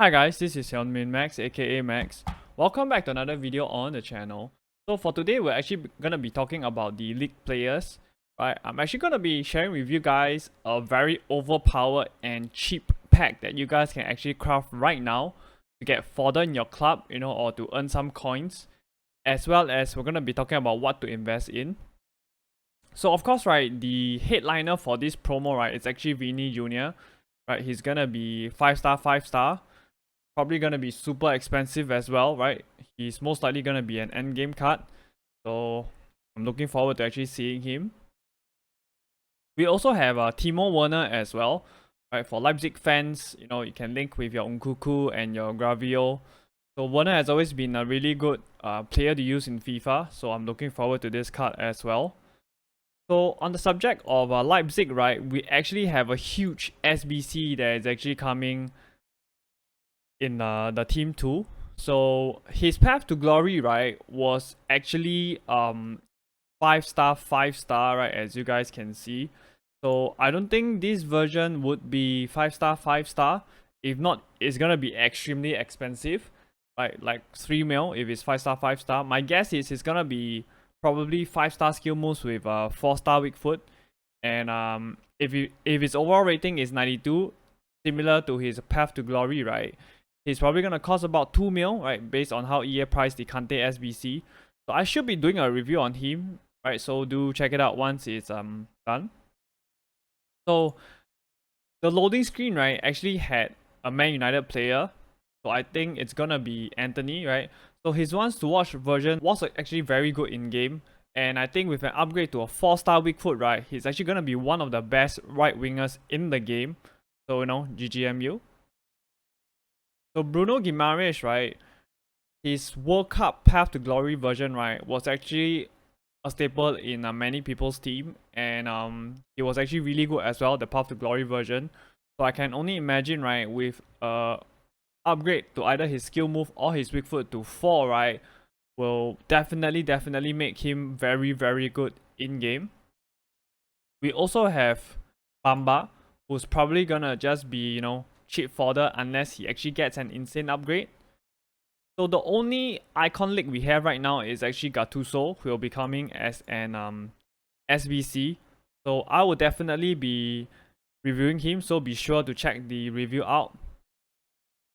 Hi guys, this is Hyunmin Max aka Max. Welcome back to another video on the channel. So for today, we're actually gonna be talking about the league players. Right, I'm actually gonna be sharing with you guys a very overpowered and cheap pack that you guys can actually craft right now to get further in your club, or to earn some coins. As well as we're gonna be talking about what to invest in. So of course, right, the headliner for this promo, right, it's actually Vini Jr. Right, he's gonna be 5-star, 5-star. Probably gonna be super expensive as well, right? He's most likely gonna be an end game card, so I'm looking forward to actually seeing him. We also have Timo Werner as well, right? For Leipzig fans, you can link with your Nkunku and your Gravio. So Werner has always been a really good player to use in FIFA, so I'm looking forward to this card as well. So on the subject of Leipzig, right, we actually have a huge SBC that is actually coming in the team too. So his path to glory, right, was actually 5-star, 5-star, right, as you guys can see. So I don't think this version would be 5-star, 5-star. If not, it's gonna be extremely expensive, right? Like 3 mil if it's 5-star, 5-star. My guess is it's gonna be probably 5-star skill moves with 4-star weak foot. And if his overall rating is 92, similar to his path to glory, right? He's probably gonna cost about 2 mil, right? Based on how EA priced the Kante SBC. So I should be doing a review on him, right? So do check it out once it's done. So the loading screen, right, actually had a Man United player. So I think it's gonna be Anthony, right? So his ones to watch version was actually very good in game. And I think with an upgrade to a 4-star weak foot, right, he's actually gonna be one of the best right wingers in the game. So GGMU. So Bruno Guimaraes, right, his World Cup Path to Glory version, right, was actually a staple in many people's team, and it was actually really good as well, the Path to Glory version. So I can only imagine, right, with upgrade to either his skill move or his weak foot to 4, right, will definitely make him very, very good in game. We also have Bamba, who's probably gonna just be, cheap fodder unless he actually gets an insane upgrade. So the only icon league we have right now is actually Gattuso, who will be coming as an SBC. So I will definitely be reviewing him, so be sure to check the review out.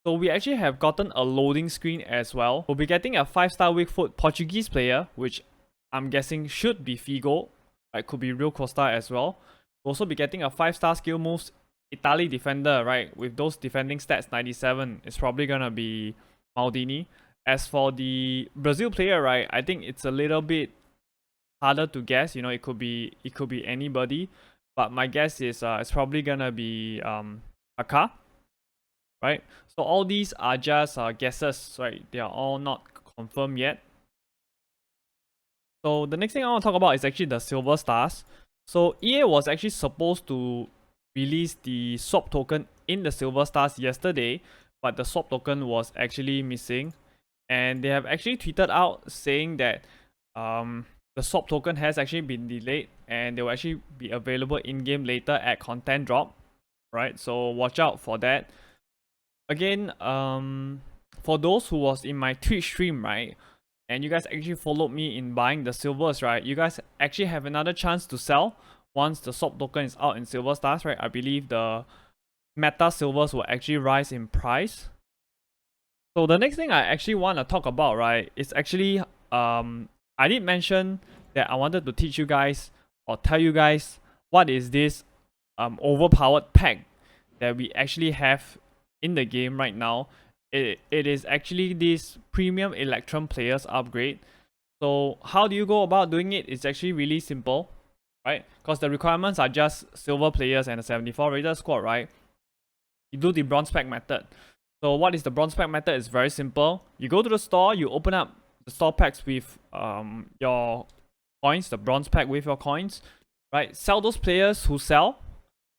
So we actually have gotten a loading screen as well. We'll be getting a 5-star weak foot Portuguese player, which I'm guessing should be Figo. It could be Real Costa as well. We'll also be getting a 5-star skill moves Italy defender, right? With those defending stats 97, it's probably gonna be Maldini. As for the Brazil player, right, I think it's a little bit harder to guess. It could be anybody, but my guess is it's probably gonna be Aka, right? So all these are just guesses, right? They are all not confirmed yet. So the next thing I want to talk about is actually the silver stars. So EA was actually supposed to release the swap token in the silver stars yesterday, but the swap token was actually missing, and they have actually tweeted out saying that the swap token has actually been delayed and they will actually be available in game later at content drop, right? So watch out for that. Again, for those who was in my Twitch stream, right, and you guys actually followed me in buying the silvers, right, you guys actually have another chance to sell once the swap token is out in silver stars, right? I believe the meta silvers will actually rise in price. So the next thing I actually want to talk about, right, is actually I did mention that I wanted to teach you guys or tell you guys what is this overpowered pack that we actually have in the game right now. It is actually this premium Electrum players upgrade. So how do you go about doing it? It's actually really simple, right? Because the requirements are just silver players and a 74 rated squad, right? You do the bronze pack method. So what is the bronze pack method? It's very simple. You go to the store, you open up the store packs with your coins, the bronze pack with your coins, right? Sell those players who sell.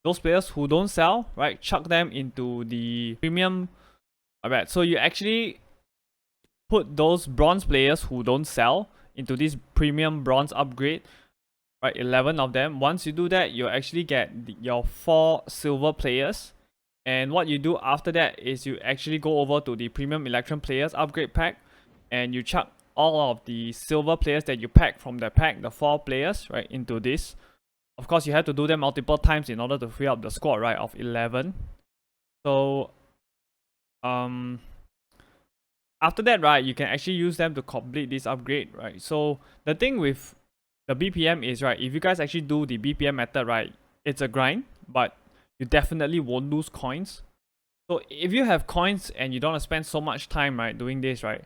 Those players who don't sell, right? Chuck them into the premium. Alright, so you actually put those bronze players who don't sell into this premium bronze upgrade, right? 11 of them. Once you do that, you actually get your 4 silver players. And what you do after that is you actually go over to the Premium Electrum Players upgrade pack, and you chuck all of the silver players that you pack from the pack, the 4 players, right, into this. Of course, you have to do them multiple times in order to free up the squad, right, of 11. So, after that, right, you can actually use them to complete this upgrade, right? So, the thing with the BPM is, right, if you guys actually do the BPM method, right, it's a grind, but you definitely won't lose coins. So, if you have coins and you don't want to spend so much time, right, doing this, right,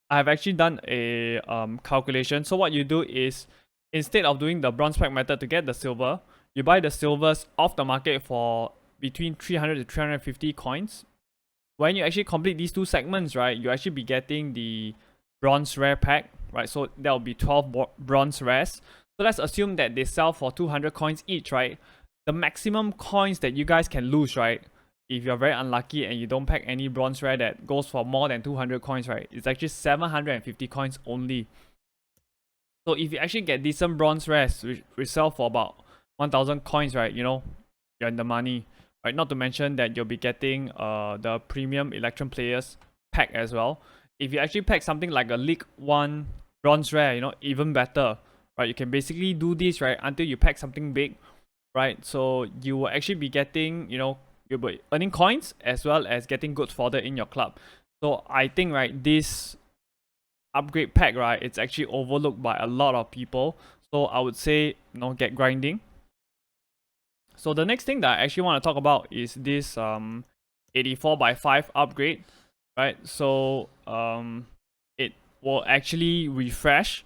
I've actually done a calculation. So what you do is, instead of doing the bronze pack method to get the silver, you buy the silvers off the market for between 300 to 350 coins. When you actually complete these 2 segments, right, you actually be getting the bronze rare pack, right? So that will be 12 bronze rares. So let's assume that they sell for 200 coins each, right? The maximum coins that you guys can lose, right, if you're very unlucky and you don't pack any bronze rare that goes for more than 200 coins, right, it's actually 750 coins only. So if you actually get decent bronze rares, which sell for about 1000 coins, right, you know, you're in the money, right? Not to mention that you'll be getting the Premium Electrum Players pack as well. If you actually pack something like a League 1 bronze rare, you know, even better, right? You can basically do this, right, until you pack something big, right? So you will actually be getting, you know, you'll be earning coins as well as getting good fodder in your club. So I think, right, this upgrade pack, right, it's actually overlooked by a lot of people. So I would say, you know, get grinding. So the next thing that I actually want to talk about is this 84/5 upgrade, right? So it will actually refresh.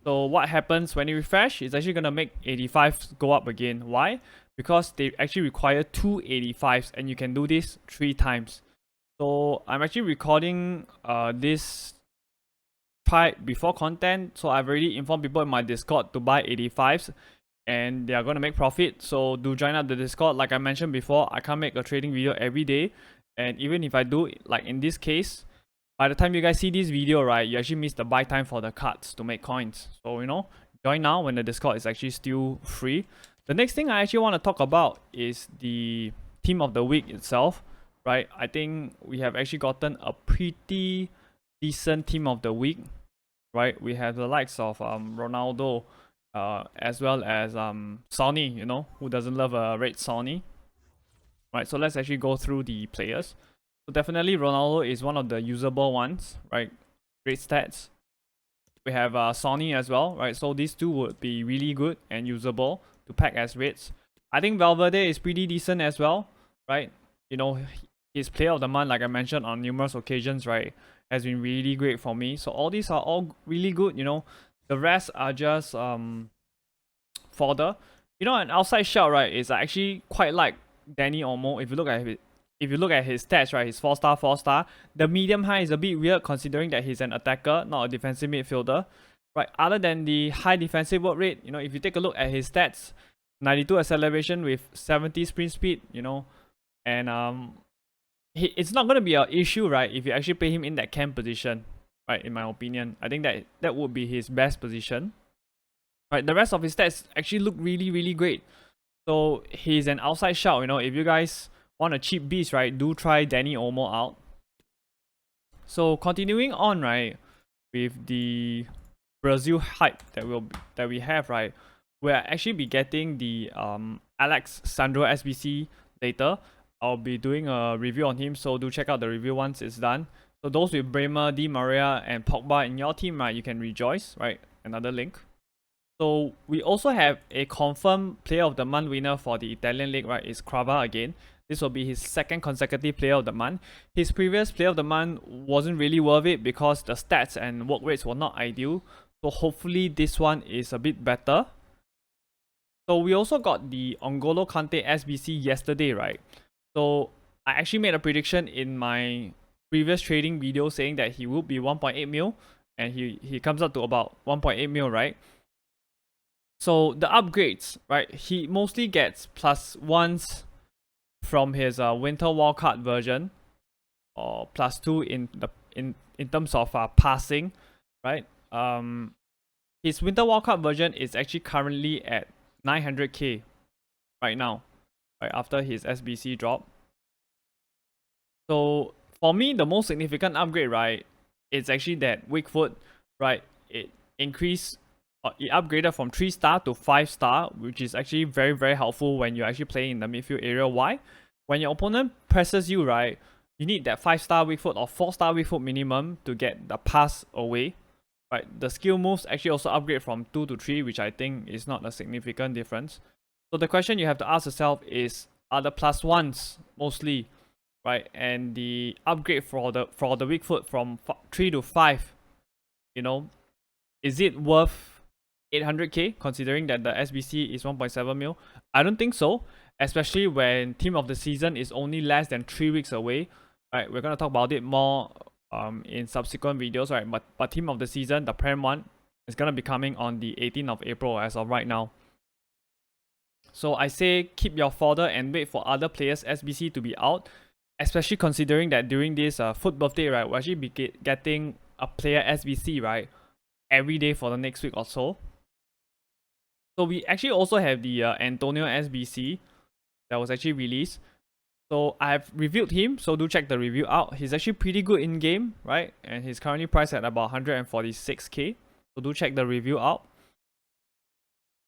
So what happens when you refresh is actually gonna make 85s go up again. Why? Because they actually require 2 85s, and you can do this 3 times. So I'm actually recording this part before content, so I've already informed people in my Discord to buy 85s, and they are gonna make profit. So do join up the Discord. Like I mentioned before, I can't make a trading video every day, and even if I do, like in this case, by the time you guys see this video, right, you actually miss the buy time for the cards to make coins. So, you know, join now when the Discord is actually still free. The next thing I actually want to talk about is the team of the week itself, right? I think we have actually gotten a pretty decent team of the week, right? We have the likes of Ronaldo, as well as Sonny, you know, who doesn't love a red Sonny, right? So let's actually go through the players. So definitely Ronaldo is one of the usable ones, right? Great stats. We have Sonny as well, right? So these two would be really good and usable to pack as reds. I think Valverde is pretty decent as well, right? You know, his player of the month, like I mentioned on numerous occasions, right, has been really great for me. So all these are all really good, you know. The rest are just fodder. You know, an outside shout, right, is actually quite like Danny Olmo. If you look at his stats, right, he's 4-star, 4-star. The medium high is a bit weird considering that he's an attacker, not a defensive midfielder. Right, other than the high defensive work rate, you know, if you take a look at his stats, 92 acceleration with 70 sprint speed, you know, and it's not going to be an issue, right, if you actually play him in that cam position, right, in my opinion. I think that would be his best position. Right, the rest of his stats actually look really, really great. So he's an outside shout, you know. If you guys want a cheap beast, right, do try Danny Olmo out. So continuing on, right, with the Brazil hype that we have, right, we'll actually be getting the Alex Sandro SBC later. I'll be doing a review on him, so do check out the review once it's done. So those with Bremer, Di Maria, and Pogba in your team, right, you can rejoice, right? Another link. So we also have a confirmed player of the month winner for the Italian league, right? Is Crava again. This will be his 2nd consecutive player of the month. His previous player of the month wasn't really worth it because the stats and work rates were not ideal. So hopefully this one is a bit better. So we also got the N'Golo Kante SBC yesterday, right? So I actually made a prediction in my previous trading video saying that he would be 1.8 mil, and he comes up to about 1.8 mil, right? So the upgrades, right? He mostly gets +1s from his Winter Wildcard version, or +2 in terms of passing, right? His Winter Wildcard version is actually currently at 900k right now, right after his SBC drop. So for me, the most significant upgrade, right, it's actually that weak foot, right? It increased, it upgraded from 3-star to 5-star, which is actually very, very helpful when you're actually playing in the midfield area. Why? When your opponent presses you, right, you need that 5-star weak foot or 4-star weak foot minimum to get the pass away. Right, the skill moves actually also upgrade from 2 to 3, which I think is not a significant difference. So the question you have to ask yourself is, are the plus ones mostly, right? And the upgrade for the weak foot from 3 to 5, you know, is it worth 800k considering that the SBC is 1.7 mil? I don't think so, especially when team of the season is only less than 3 weeks away. Right, we're gonna talk about it more in subsequent videos, right? But team of the season, the Prem one, is gonna be coming on the 18th of April as of right now. So I say keep your fodder and wait for other players' SBC to be out, especially considering that during this FUT birthday, right, we'll actually be getting a player SBC, right, every day for the next week or so. So we actually also have the Antonio SBC that was actually released. So I've reviewed him, so do check the review out. He's actually pretty good in game, right? And he's currently priced at about 146k. So do check the review out.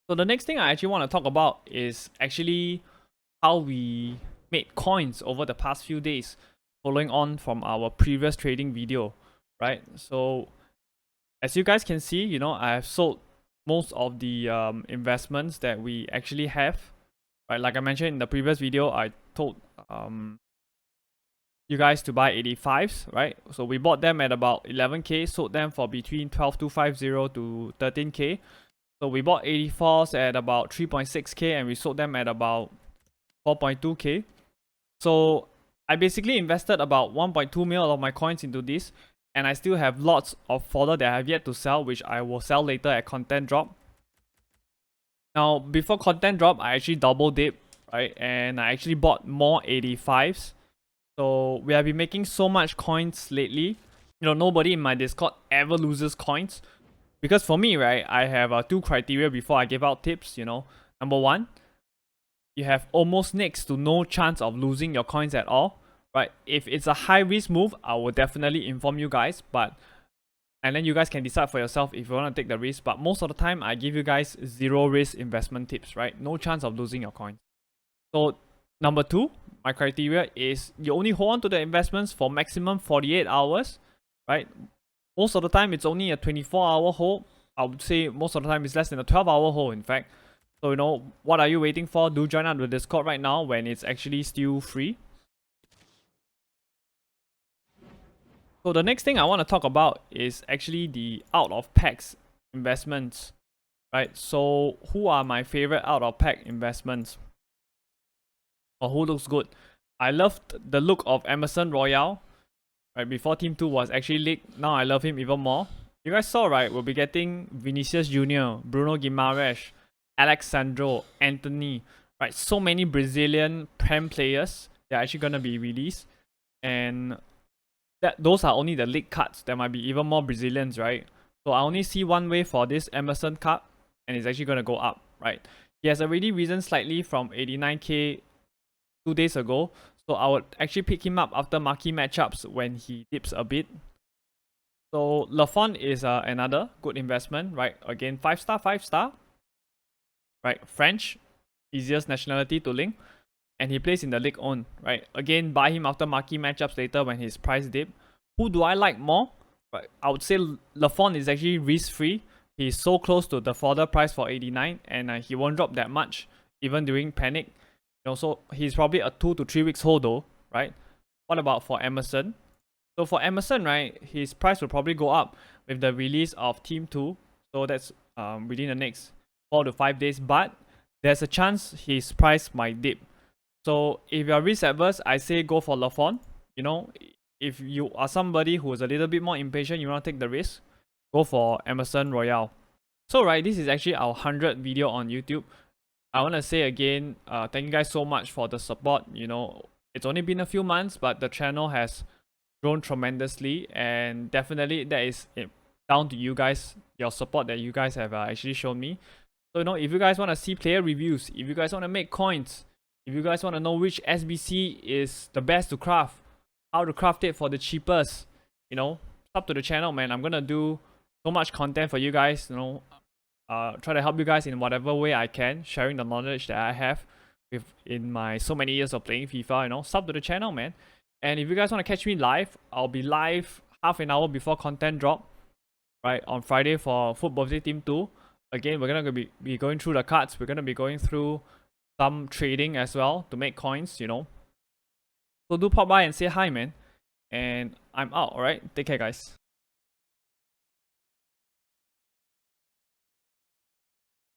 So the next thing I actually want to talk about is actually how we made coins over the past few days, following on from our previous trading video, right? So as you guys can see, you know, I have sold most of the investments that we actually have, right? Like I mentioned in the previous video, I told you guys to buy 85s, right? So we bought them at about 11k, sold them for between 12,250 to 13k. So we bought 84s at about 3.6k and we sold them at about 4.2k. So I basically invested about 1.2 mil of my coins into this, and I still have lots of fodder that I have yet to sell, which I will sell later at content drop. Now, before content drop, I actually double dip, right? And I actually bought more 85s. So we have been making so much coins lately. You know, nobody in my Discord ever loses coins. Because for me, right, I have two criteria before I give out tips, you know. Number one, you have almost next to no chance of losing your coins at all, right? If it's a high risk move, I will definitely inform you guys, and then you guys can decide for yourself if you want to take the risk. But most of the time, I give you guys zero risk investment tips, right? No chance of losing your coins. So number two, my criteria is you only hold on to the investments for maximum 48 hours, right? Most of the time, it's only a 24-hour hold. I would say most of the time, it's less than a 12-hour hold, in fact. So, you know, what are you waiting for? Do join up the Discord right now when it's actually still free. So the next thing I want to talk about is actually the out of packs investments, right? So who are my favorite out of pack investments? Or who looks good? I loved the look of Emerson Royale, right? Before Team 2 was actually leaked. Now I love him even more. You guys saw, right? We'll be getting Vinicius Jr., Bruno Guimaraes, Alexandro, Anthony, right? So many Brazilian Prem players that are actually going to be released. And those are only the league cards. There might be even more Brazilians, right? So I only see one way for this Emerson card, and it's actually going to go up, right? He has already risen slightly from 89k 2 days ago. So I would actually pick him up after marquee matchups when he dips a bit. So Lafont is another good investment, right? Again, 5-star, 5-star. Right, French, easiest nationality to link, and he plays in the league on, right? Again, buy him after marquee matchups later when his price dip. Who do I like more? Right, I would say Lafont is actually risk free. He's so close to the fodder price for 89, and he won't drop that much even during panic. You know, so he's probably a 2 to 3 weeks hold though, right? What about for Emerson? So for Emerson, right, his price will probably go up with the release of Team 2. So that's within the next 4 to 5 days, but there's a chance his price might dip. So if you're risk adverse, I say go for Lafont. You know, if you are somebody who is a little bit more impatient, you want to take the risk, go for Emerson Royale. So right, this is actually our 100th video on YouTube. I want to say again, thank you guys so much for the support. You know, it's only been a few months, but the channel has grown tremendously, and definitely that is down to you guys, your support that you guys have actually shown me. So, you know, if you guys want to see player reviews, if you guys want to make coins, if you guys want to know which SBC is the best to craft, how to craft it for the cheapest. You know, sub to the channel, man. I'm gonna do so much content for you guys. You know, try to help you guys in whatever way I can, sharing the knowledge that I have in my so many years of playing FIFA. You know, sub to the channel, man. And if you guys want to catch me live, I'll be live half an hour before content drop, right, on Friday for FUT Birthday Team 2. Again, we're gonna be going through the cards. We're gonna be going through some trading as well to make coins, you know. So do pop by and say hi, man. And I'm out, alright? Take care, guys.